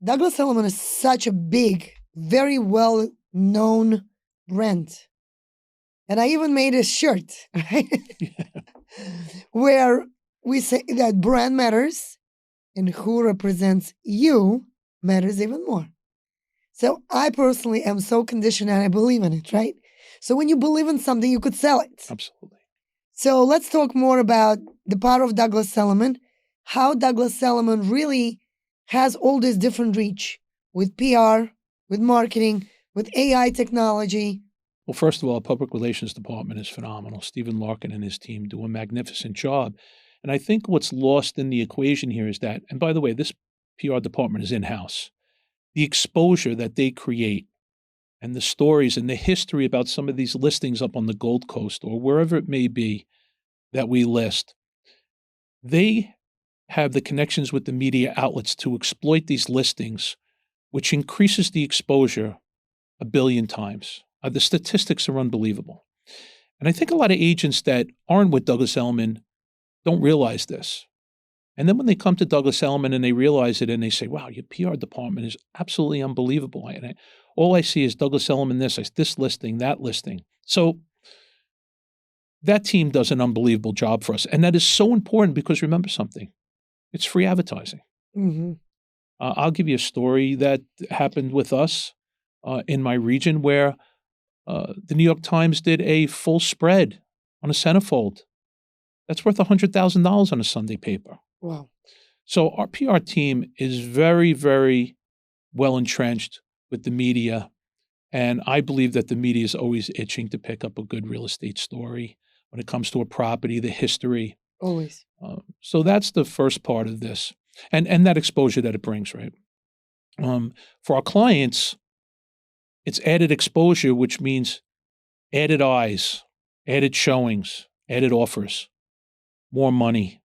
Douglas Elliman is such a big, very well-known brand. And I even made a shirt, right? Where we say that brand matters and who represents you matters even more. So I personally am so conditioned and I believe in it, right? So when you believe in something, you could sell it. Absolutely. So let's talk more about the power of Douglas Elliman, how Douglas Elliman really has all this different reach with PR, with marketing, with AI technology. Well, first of all, public relations department is phenomenal. Stephen Larkin and his team do a magnificent job. And I think what's lost in the equation here is that, and by the way, this PR department is in-house. The exposure that they create and the stories and the history about some of these listings up on the Gold Coast or wherever it may be that we list, they have the connections with the media outlets to exploit these listings, which increases the exposure 1 billion times. The statistics are unbelievable. And I think a lot of agents that aren't with Douglas Elliman don't realize this. And then when they come to Douglas Elliman and they realize it and they say, wow, your PR department is absolutely unbelievable. All I see is Douglas Elliman, this listing, that listing. So that team does an unbelievable job for us. And that is so important because remember something, it's free advertising. Mm-hmm. I'll give you a story that happened with us in my region where the New York Times did a full spread on a centerfold. That's worth $100,000 on a Sunday paper. Wow. So our PR team is very, very well entrenched with the media. And I believe that the media is always itching to pick up a good real estate story when it comes to a property, the history. Always. So that's the first part of this. And that exposure that it brings, right? For our clients, it's added exposure, which means added eyes, added showings, added offers, more money.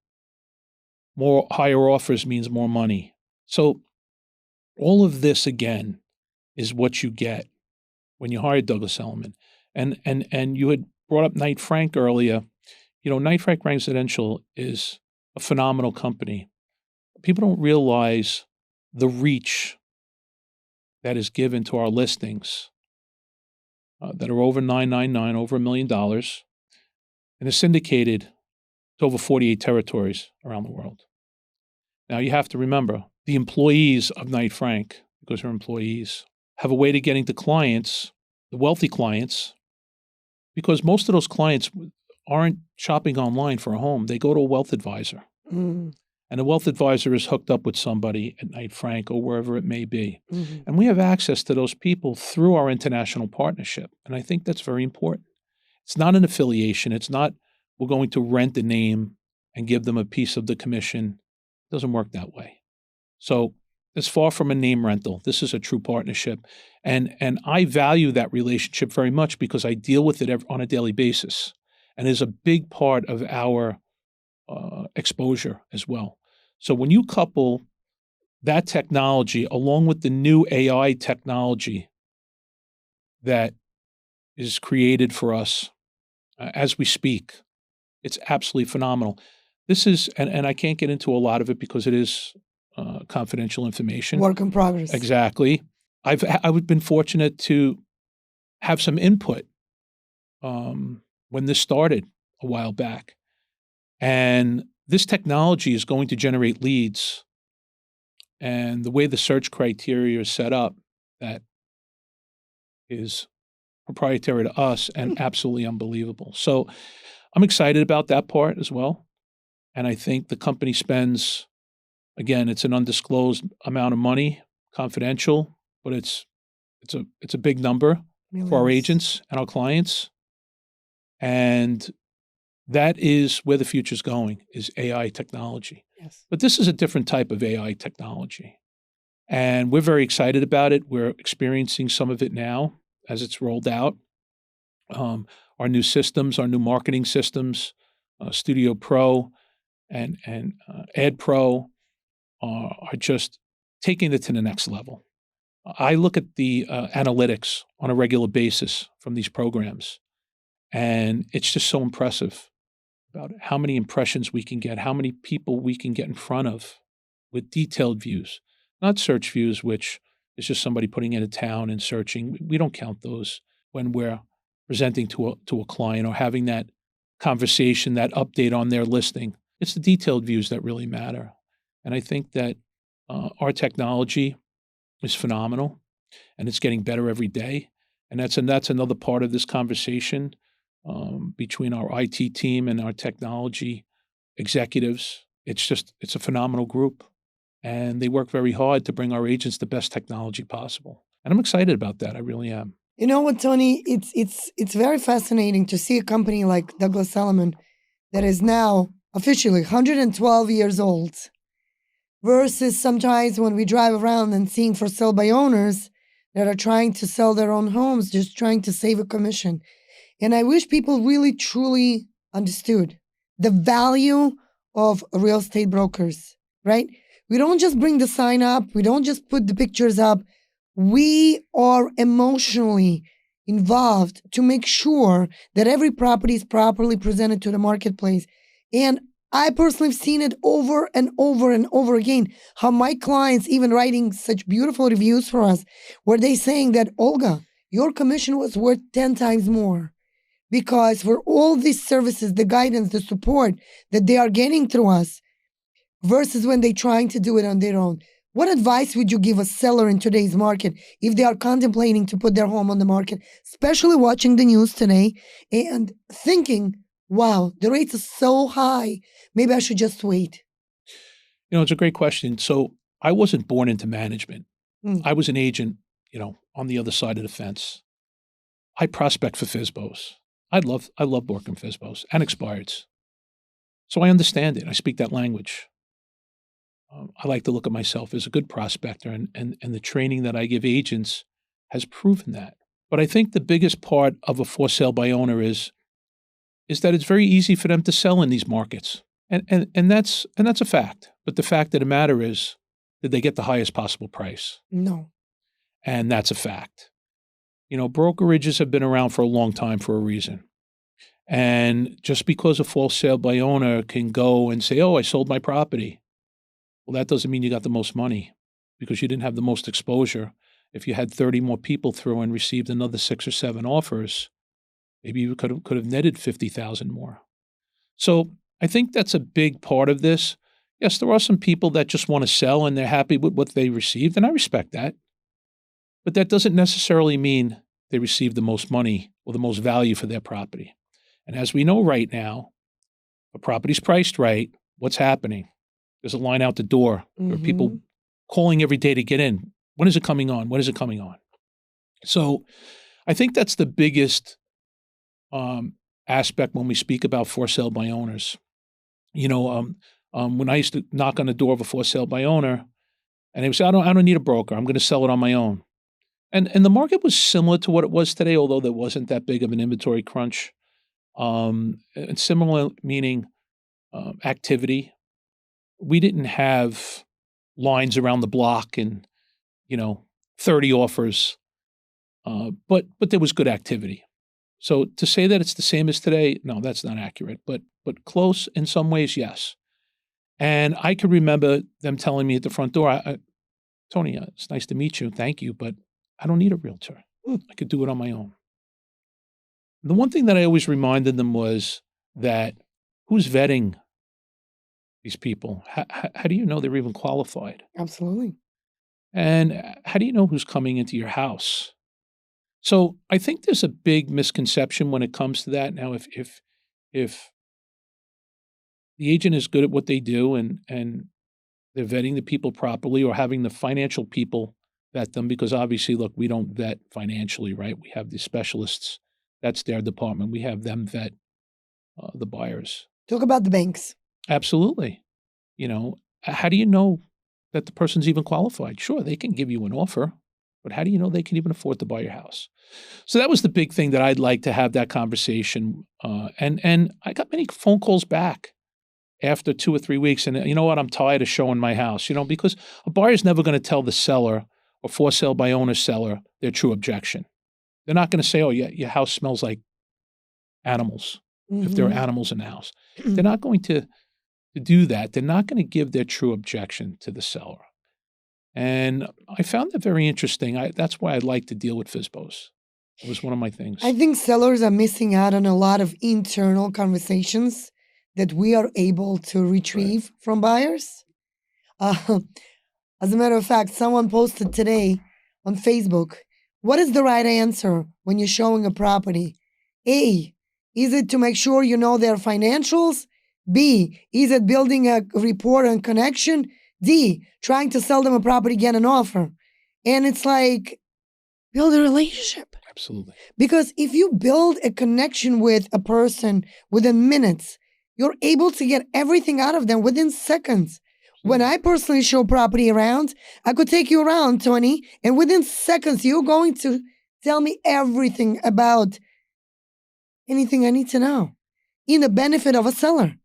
More higher offers means more money. So all of this, again, is what you get when you hire Douglas Elliman. And you had brought up Knight Frank earlier. You know, Knight Frank Residential is a phenomenal company. People don't realize the reach that is given to our listings that are over 999, over $1 million, and is syndicated to over 48 territories around the world. Now, you have to remember, the employees of Knight Frank, because they're employees, have a way to getting to clients, the wealthy clients, because most of those clients aren't shopping online for a home. They go to a wealth advisor. Mm-hmm. And a wealth advisor is hooked up with somebody at Knight Frank or wherever it may be. Mm-hmm. And we have access to those people through our international partnership. And I think that's very important. It's not an affiliation. It's not we're going to rent a name and give them a piece of the commission. It doesn't work that way. So it's far from a name rental. This is a true partnership. And I value that relationship very much because I deal with it on a daily basis. And is a big part of our exposure as well. So when you couple that technology along with the new AI technology that is created for us as we speak, it's absolutely phenomenal. This is, and I can't get into a lot of it because it is confidential information. Work in progress. Exactly. I've been fortunate to have some input when this started a while back. And this technology is going to generate leads. And the way the search criteria is set up, that is proprietary to us and absolutely unbelievable. So I'm excited about that part as well. And I think the company spends, again, it's an undisclosed amount of money, confidential, but it's a big number for our agents and our clients. And that is where the future's going, is AI technology. Yes. But this is a different type of AI technology. And we're very excited about it. We're experiencing some of it now as it's rolled out. Our new systems, our new marketing systems, Studio Pro and Ad Pro are just taking it to the next level. I look at the analytics on a regular basis from these programs, and it's just so impressive about how many impressions we can get, how many people we can get in front of with detailed views, not search views, which is just somebody putting in a town and searching. We don't count those when we're presenting to a client or having that conversation, that update on their listing. It's the detailed views that really matter. And I think that our technology is phenomenal, and it's getting better every day. And that's another part of this conversation between our IT team and our technology executives. It's a phenomenal group, and they work very hard to bring our agents the best technology possible. And I'm excited about that. I really am. You know what, Tony? It's very fascinating to see a company like Douglas Elliman that is now officially 112 years old versus sometimes when we drive around and seeing for sale by owners that are trying to sell their own homes, just trying to save a commission. And I wish people really, truly understood the value of real estate brokers, right? We don't just bring the sign up. We don't just put the pictures up. We are emotionally involved to make sure that every property is properly presented to the marketplace. And I personally have seen it over and over and over again, how my clients even writing such beautiful reviews for us, where they saying that, Olga, your commission was worth 10 times more. Because for all these services, the guidance, the support that they are getting through us versus when they're trying to do it on their own. What advice would you give a seller in today's market if they are contemplating to put their home on the market, especially watching the news today and thinking, wow, the rates are so high, maybe I should just wait? It's a great question. So I wasn't born into management. I was an agent, on the other side of the fence. I prospect for FSBOs. I love working FSBOs and expireds. So I understand it. I speak that language. I like to look at myself as a good prospector, and the training that I give agents has proven that. But I think the biggest part of a for sale by owner is that it's very easy for them to sell in these markets. And that's a fact. But the fact of the matter is, did they get the highest possible price? No. And that's a fact. Brokerages have been around for a long time for a reason. And just because a for sale by owner can go and say, oh, I sold my property. Well, that doesn't mean you got the most money because you didn't have the most exposure. If you had 30 more people through and received another 6 or 7 offers, maybe you could have netted 50,000 more. So I think that's a big part of this. Yes, there are some people that just want to sell and they're happy with what they received, and I respect that. But that doesn't necessarily mean they received the most money or the most value for their property. And as we know right now, if a property's priced right, what's happening? There's a line out the door. There are people calling every day to get in. When is it coming on? When is it coming on? So I think that's the biggest aspect when we speak about for sale by owners. When I used to knock on the door of a for sale by owner, and they would say, I don't need a broker. I'm going to sell it on my own. And the market was similar to what it was today, although there wasn't that big of an inventory crunch. And similar meaning activity. We didn't have lines around the block and, 30 offers, but there was good activity. So to say that it's the same as today, no, that's not accurate, but close in some ways, yes. And I could remember them telling me at the front door, Tony, it's nice to meet you. Thank you, but I don't need a realtor. I could do it on my own. The one thing that I always reminded them was that who's vetting these people? How do you know they're even qualified? Absolutely. And how do you know who's coming into your house? So I think there's a big misconception when it comes to that. Now, if the agent is good at what they do and they're vetting the people properly or having the financial people vet them, because obviously, look, we don't vet financially, right? We have the specialists. That's their department. We have them vet the buyers. Talk about the banks. Absolutely. How do you know that the person's even qualified? Sure, they can give you an offer, but how do you know they can even afford to buy your house? So that was the big thing that I'd like to have that conversation. And I got many phone calls back after 2 or 3 weeks. And you know what? I'm tired of showing my house, because a buyer's never going to tell the seller or for sale by owner seller their true objection. They're not going to say, oh, yeah, your house smells like animals, if there are animals in the house. They're not going to do that. They're not going to give their true objection to the seller. And I found that very interesting. That's why I like to deal with FSBOs. It was one of my things. I think sellers are missing out on a lot of internal conversations that we are able to retrieve from buyers. As a matter of fact, someone posted today on Facebook, what is the right answer when you're showing a property? A, is it to make sure you know their financials? B, is it building a rapport and connection? D, trying to sell them a property, get an offer. And it's like, build a relationship. Absolutely. Because if you build a connection with a person within minutes, you're able to get everything out of them within seconds. When I personally show property around, I could take you around, Tony, and within seconds, you're going to tell me everything about anything I need to know in the benefit of a seller,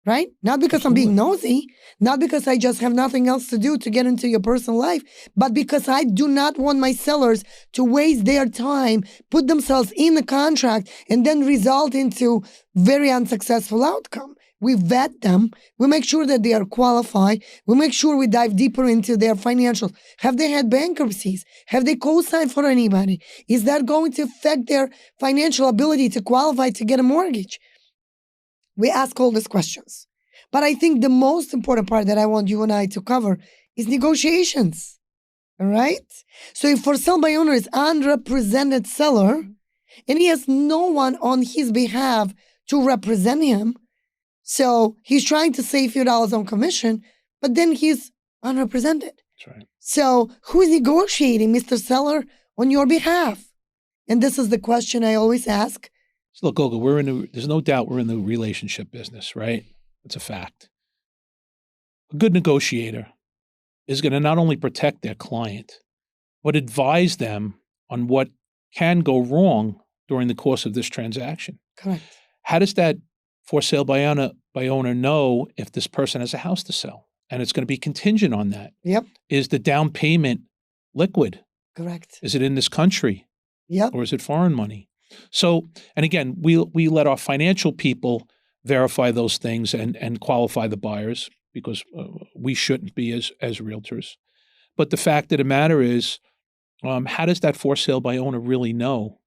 right? Not because I'm being nosy, not because I just have nothing else to do to get into your personal life, but because I do not want my sellers to waste their time, put themselves in the contract, and then result into very unsuccessful outcome. We vet them. We make sure that they are qualified. We make sure we dive deeper into their financials. Have they had bankruptcies? Have they co-signed for anybody? Is that going to affect their financial ability to qualify to get a mortgage? We ask all these questions. But I think the most important part that I want you and I to cover is negotiations. All right? So if for sale by owner is unrepresented seller and he has no one on his behalf to represent him, so he's trying to save a few dollars on commission, but then he's unrepresented. That's right. So who is negotiating, Mr. Seller, on your behalf? And this is the question I always ask. So look, Olga, there's no doubt we're in the relationship business, right? It's a fact. A good negotiator is going to not only protect their client, but advise them on what can go wrong during the course of this transaction. Correct. How does that for sale by owner know if this person has a house to sell? And it's going to be contingent on that. Yep. Is the down payment liquid? Correct. Is it in this country? Yep. Or is it foreign money? So, and again, we let our financial people verify those things and qualify the buyers because we shouldn't be as realtors. But the fact of the matter is, how does that for sale by owner really know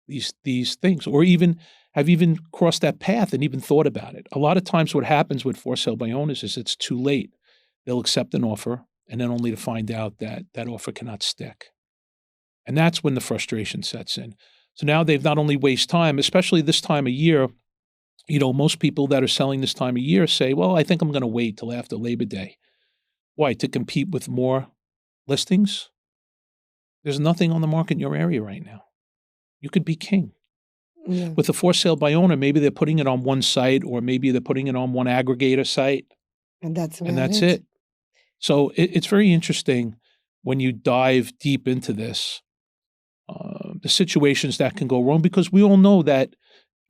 these things, or even have even crossed that path and even thought about it? A lot of times what happens with for sale by owners is it's too late. They'll accept an offer and then only to find out that that offer cannot stick. And that's when the frustration sets in. So now they've not only waste time, especially this time of year. You know, most people that are selling this time of year say, well, I think I'm going to wait till after Labor Day. Why? To compete with more listings? There's nothing on the market in your area right now. You could be king. Yeah. With a for sale by owner, maybe they're putting it on one site or maybe they're putting it on one aggregator site. And that's it. So it's very interesting when you dive deep into this, the situations that can go wrong, because we all know that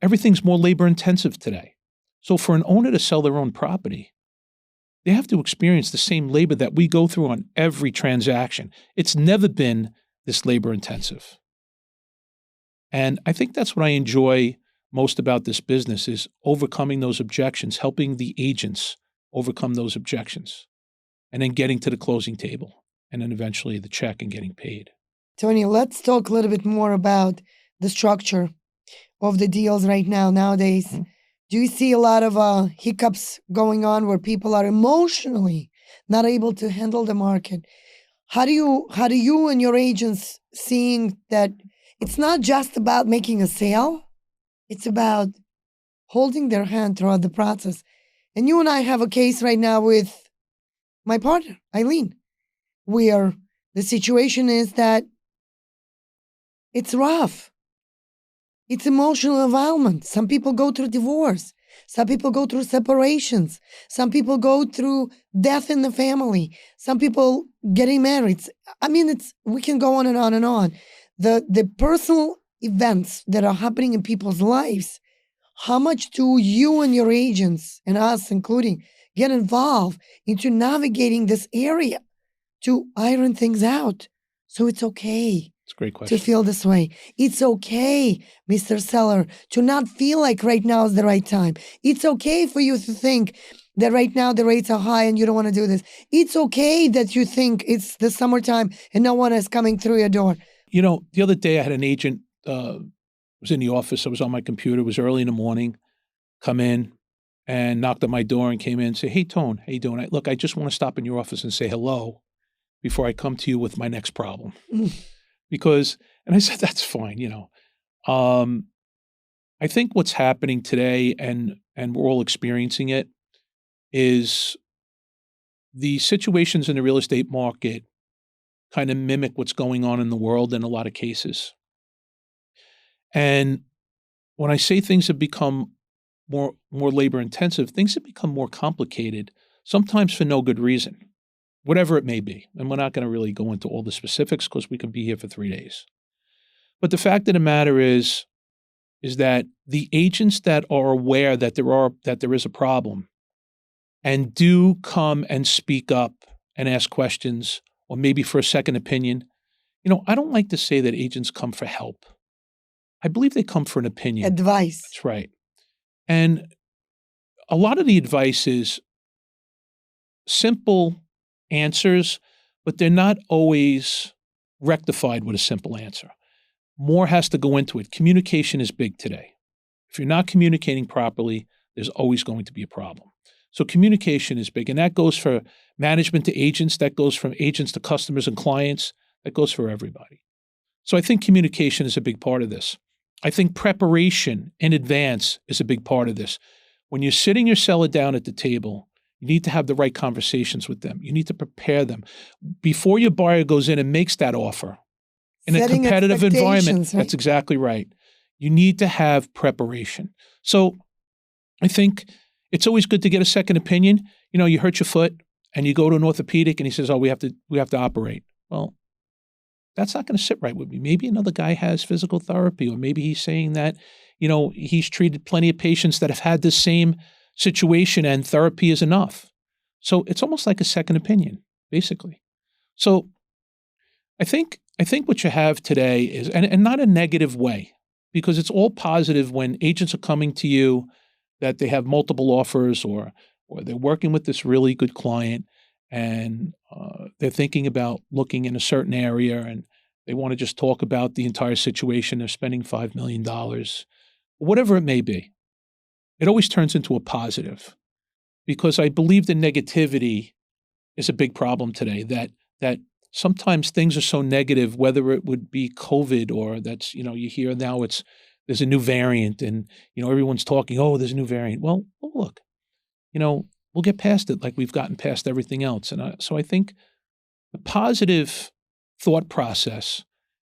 everything's more labor intensive today. So for an owner to sell their own property, they have to experience the same labor that we go through on every transaction. It's never been this labor intensive. And I think that's what I enjoy most about this business is overcoming those objections, helping the agents overcome those objections, and then getting to the closing table, and then eventually the check and getting paid. Tony, let's talk a little bit more about the structure of the deals right now, nowadays. Mm-hmm. Do you see a lot of hiccups going on where people are emotionally not able to handle the market? How do you and your agents seeing that it's not just about making a sale, it's about holding their hand throughout the process? And you and I have a case right now with my partner, Eileen, where the situation is that it's rough. It's emotional involvement. Some people go through divorce. Some people go through separations. Some people go through death in the family. Some people getting married. I mean, we can go on and on and on. The personal events that are happening in people's lives, how much do you and your agents and us including get involved into navigating this area to iron things out so it's okay? It's a great question. To feel this way. It's okay, Mr. Seller, to not feel like right now is the right time. It's okay for you to think, that right now the rates are high and you don't want to do this. It's okay that you think it's the summertime and no one is coming through your door. The other day I had an agent, was in the office. I was on my computer. It was early in the morning. Come in and knocked on my door and came in and said, "Hey, Tone, how you doing? Look, I just want to stop in your office and say hello before I come to you with my next problem." And I said, "That's fine, I think what's happening today, and we're all experiencing it, is the situations in the real estate market kind of mimic what's going on in the world in a lot of cases. And when I say things have become more labor intensive, things have become more complicated, sometimes for no good reason, whatever it may be. And we're not going to really go into all the specifics because we could be here for 3 days. But the fact of the matter is that the agents that are aware that there is a problem and do come and speak up and ask questions or maybe for a second opinion, I don't like to say that agents come for help. I believe they come for an opinion. Advice. That's right. And a lot of the advice is simple answers, but they're not always rectified with a simple answer. More has to go into it. Communication is big today. If you're not communicating properly, there's always going to be a problem. So communication is big, and that goes for management to agents, that goes from agents to customers and clients, that goes for everybody. So I think communication is a big part of this. I think preparation in advance is a big part of this. When you're sitting your seller down at the table, you need to have the right conversations with them. You need to prepare them. Before your buyer goes in and makes that offer, in a competitive environment, right? That's exactly right. You need to have preparation. So I think it's always good to get a second opinion. You hurt your foot and you go to an orthopedic and he says, "Oh, we have to operate." Well, that's not going to sit right with me. Maybe another guy has physical therapy, or maybe he's saying that, he's treated plenty of patients that have had this same situation and therapy is enough. So it's almost like a second opinion, basically. So I think what you have today is, and not a negative way, because it's all positive when agents are coming to you that they have multiple offers or they're working with this really good client and they're thinking about looking in a certain area and they want to just talk about the entire situation. They're spending $5 million, whatever it may be. It always turns into a positive, because I believe the negativity is a big problem today, that sometimes things are so negative, whether it would be COVID or that's, you hear now there's a new variant and, everyone's talking, "Oh, there's a new variant." Well, look, we'll get past it like we've gotten past everything else. And so I think the positive thought process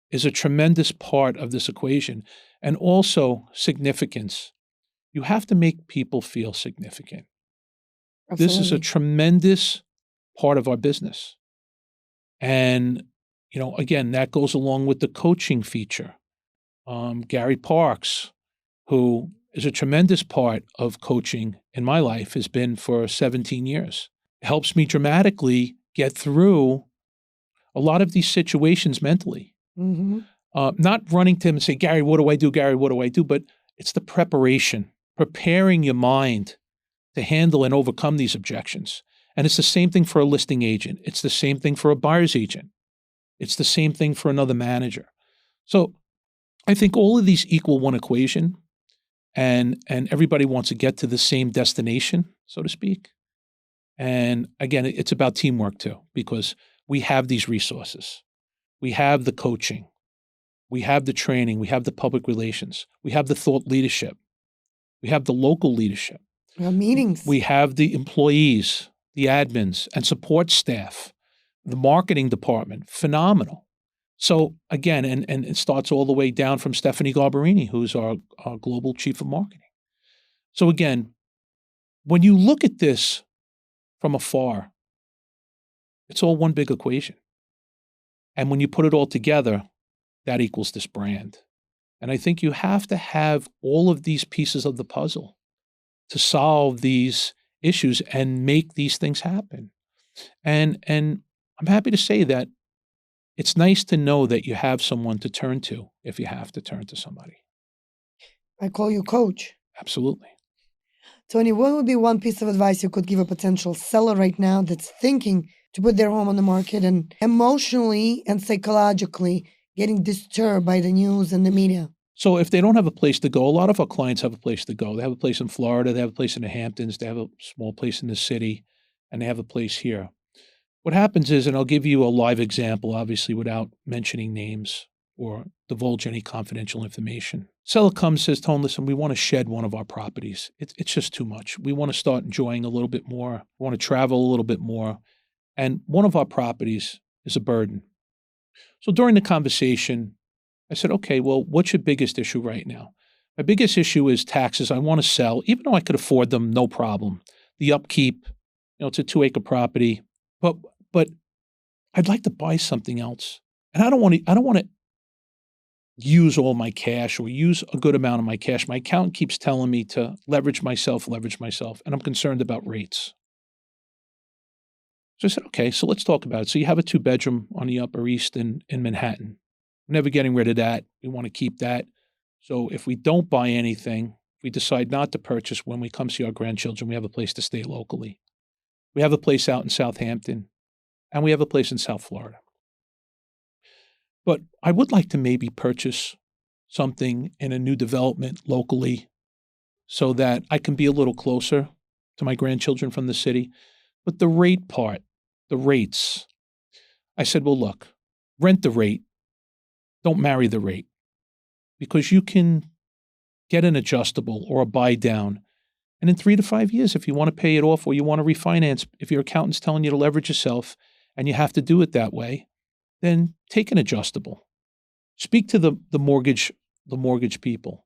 is a tremendous part of this equation, and also significance. You have to make people feel significant. Absolutely. This is a tremendous part of our business. And, again, that goes along with the coaching feature. Gary Parks, who is a tremendous part of coaching in my life, has been for 17 years. It helps me dramatically get through a lot of these situations mentally. Mm-hmm. Not running to him and say, "Gary, what do I do? Gary, what do I do?" But it's the preparing your mind to handle and overcome these objections. And it's the same thing for a listing agent. It's the same thing for a buyer's agent. It's the same thing for another manager. So I think all of these equal one equation, and everybody wants to get to the same destination, so to speak. And again, it's about teamwork too, because we have these resources. We have the coaching. We have the training. We have the public relations. We have the thought leadership. We have the local leadership. We have meetings. We have the employees, the admins and support staff, the marketing department, phenomenal. So again, and it starts all the way down from Stephanie Garbarini, who's our global chief of marketing. So again, when you look at this from afar, it's all one big equation. And when you put it all together, that equals this brand. And I think you have to have all of these pieces of the puzzle to solve these issues and make these things happen. And I'm happy to say that it's nice to know that you have someone to turn to if you have to turn to somebody. I call you coach. Absolutely. Tony, what would be one piece of advice you could give a potential seller right now that's thinking to put their home on the market and emotionally and psychologically getting disturbed by the news and the media? So if they don't have a place to go, a lot of our clients have a place to go. They have a place in Florida, they have a place in the Hamptons, they have a small place in the city, and they have a place here. What happens is, and I'll give you a live example, obviously without mentioning names or divulge any confidential information. Seller comes, says, Tone, listen, we want to shed one of our properties. It's just too much. We want to start enjoying a little bit more. We want to travel a little bit more. And one of our properties is a burden. So during the conversation, I said, okay, well, what's your biggest issue right now? My biggest issue is taxes. I want to sell, even though I could afford them, no problem. The upkeep, it's a 2-acre property, but I'd like to buy something else. And I don't want to use all my cash or use a good amount of my cash. My accountant keeps telling me to leverage myself, and I'm concerned about rates. So I said, okay, so let's talk about it. So you have a 2-bedroom on the Upper East in Manhattan. We're never getting rid of that. We want to keep that. So if we don't buy anything, we decide not to purchase when we come see our grandchildren, we have a place to stay locally. We have a place out in Southampton, and we have a place in South Florida. But I would like to maybe purchase something in a new development locally so that I can be a little closer to my grandchildren from the city. But the rate part, the rates, I said, well, look, rent the rate. Don't marry the rate, because you can get an adjustable or a buy down. And in 3 to 5 years, if you want to pay it off or you want to refinance, if your accountant's telling you to leverage yourself and you have to do it that way, then take an adjustable. Speak to the mortgage people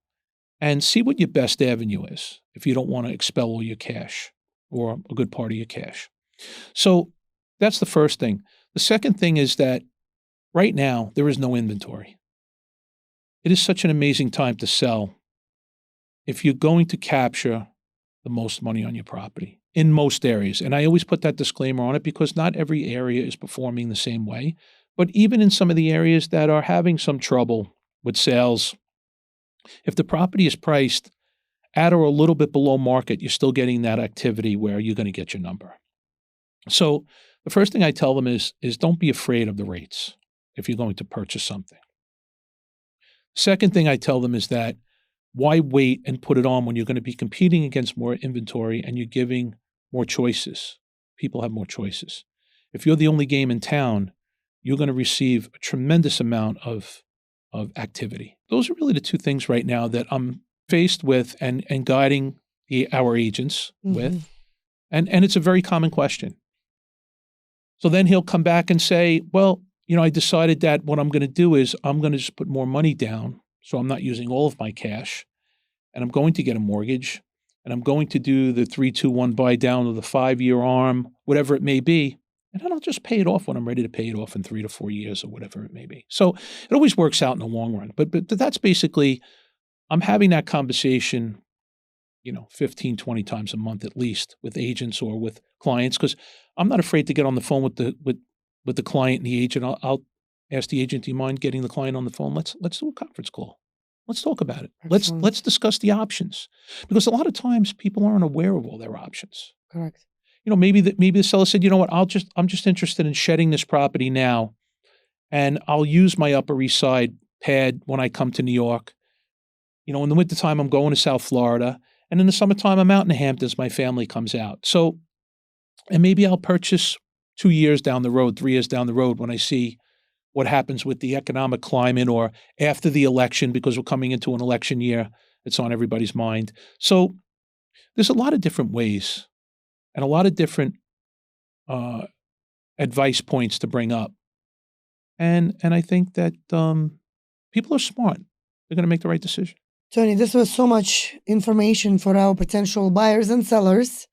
and see what your best avenue is if you don't want to expel all your cash or a good part of your cash. So that's the first thing. The second thing is that right now, there is no inventory. It is such an amazing time to sell if you're going to capture the most money on your property in most areas. And I always put that disclaimer on it because not every area is performing the same way. But even in some of the areas that are having some trouble with sales, if the property is priced at or a little bit below market, you're still getting that activity where you're going to get your number. So the first thing I tell them is don't be afraid of the rates if you're going to purchase something. Second thing I tell them is that why wait and put it on when you're going to be competing against more inventory and you're giving more choices? People have more choices. If you're the only game in town, you're going to receive a tremendous amount of activity. Those are really the two things right now that I'm faced with and guiding our agents with. And it's a very common question. So then he'll come back and say, well, I decided that what I'm going to do is I'm going to just put more money down. So I'm not using all of my cash, and I'm going to get a mortgage, and I'm going to do the 3-2-1 buy down of the 5-year arm, whatever it may be. And then I'll just pay it off when I'm ready to pay it off in 3 to 4 years or whatever it may be. So it always works out in the long run. But that's basically, I'm having that conversation, 15, 20 times a month at least with agents or with clients, because I'm not afraid to get on the phone with the client and the agent. I'll ask the agent, do you mind getting the client on the phone? Let's do a conference call. Let's talk about it. Excellent. Let's discuss the options, because a lot of times people aren't aware of all their options. Correct. Maybe the seller said, you know what, I'm just interested in shedding this property now, and I'll use my Upper East Side pad when I come to New York. In the wintertime, I'm going to South Florida, and in the summertime, I'm out in the Hamptons. My family comes out. So, and maybe I'll purchase 2 years down the road, 3 years down the road when I see what happens with the economic climate or after the election, because we're coming into an election year. It's on everybody's mind. So there's a lot of different ways and a lot of different advice points to bring up. And I think that people are smart. They're going to make the right decision. Tony, this was so much information for our potential buyers and sellers.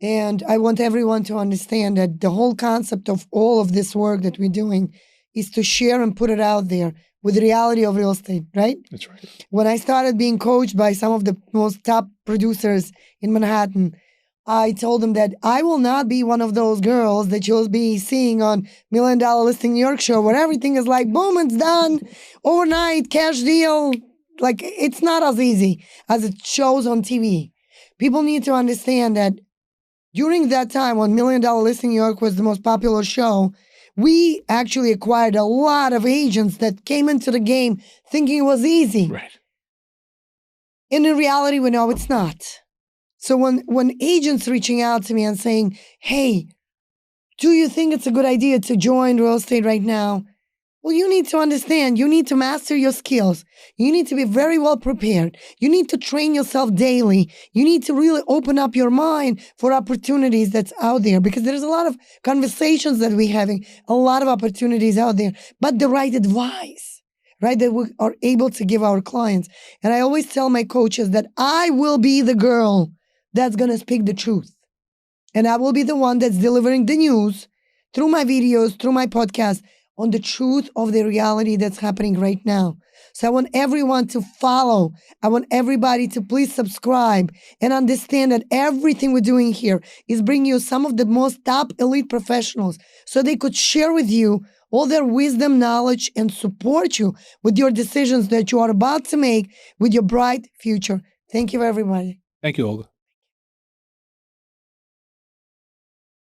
And I want everyone to understand that the whole concept of all of this work that we're doing is to share and put it out there with the reality of real estate, right? That's right. When I started being coached by some of the most top producers in Manhattan, I told them that I will not be one of those girls that you'll be seeing on $1 Million Listing New York show where everything is like, boom, it's done, overnight, cash deal. Like, it's not as easy as it shows on TV. People need to understand that during that time when $1 Million Listing New York was the most popular show, we actually acquired a lot of agents that came into the game thinking it was easy. Right. And in reality, we know it's not. So when agents reaching out to me and saying, hey, do you think it's a good idea to join real estate right now? Well, you need to understand, you need to master your skills. You need to be very well prepared. You need to train yourself daily. You need to really open up your mind for opportunities that's out there, because there's a lot of conversations that we're having, a lot of opportunities out there, but the right advice, right, that we are able to give our clients. And I always tell my coaches that I will be the girl that's going to speak the truth. And I will be the one that's delivering the news through my videos, through my podcast, on the truth of the reality that's happening right now. So I want everyone to follow. I want everybody to please subscribe and understand that everything we're doing here is bringing you some of the most top elite professionals so they could share with you all their wisdom, knowledge, and support you with your decisions that you are about to make with your bright future. Thank you, everybody. Thank you, Olga.